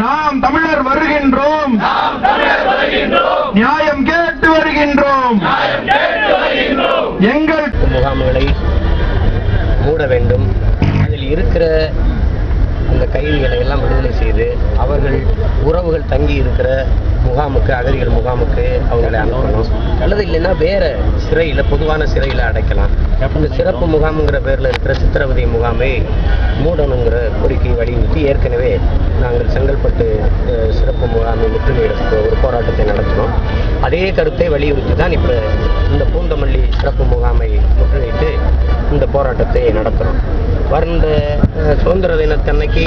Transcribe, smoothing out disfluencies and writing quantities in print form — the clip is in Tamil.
நாம் தமிழர் வருகின்றோம், நியாயம் கேட்டு வருகின்றோம். எங்கள் முகாம்களை மூட வேண்டும், அதில் இருக்கிற அந்த கைதிகளை எல்லாம் விடுதலை செய்து அவர்கள் உறவுகள் தங்கி இருக்கிற முகாமுக்கு, அகதிகள் முகாமுக்கு அவங்களை அனுப்பணும். அல்லது இல்லைன்னா வேற சிறையில், பொதுவான சிறையில் அடைக்கலாம். இந்த சிறப்பு முகாமுங்கிற பேரில் இருக்கிற சித்திரவதை முகாமை மூடணுங்கிற கோரிக்கையை வலியுறுத்தி ஏற்கனவே நாங்கள் செங்கல்பட்டு சிறப்பு முகாமை முற்றுகையிட ஒரு போராட்டத்தை நடத்தினோம். அதே கருத்தை வலியுறுத்தி தான் இப்போ இந்த பூந்தமல்லி சிறப்பு முகாமை முற்றுகையிட்டு இந்த போராட்டத்தை நடத்துகிறோம். வந்த சுதந்திர தினத்தன்னைக்கு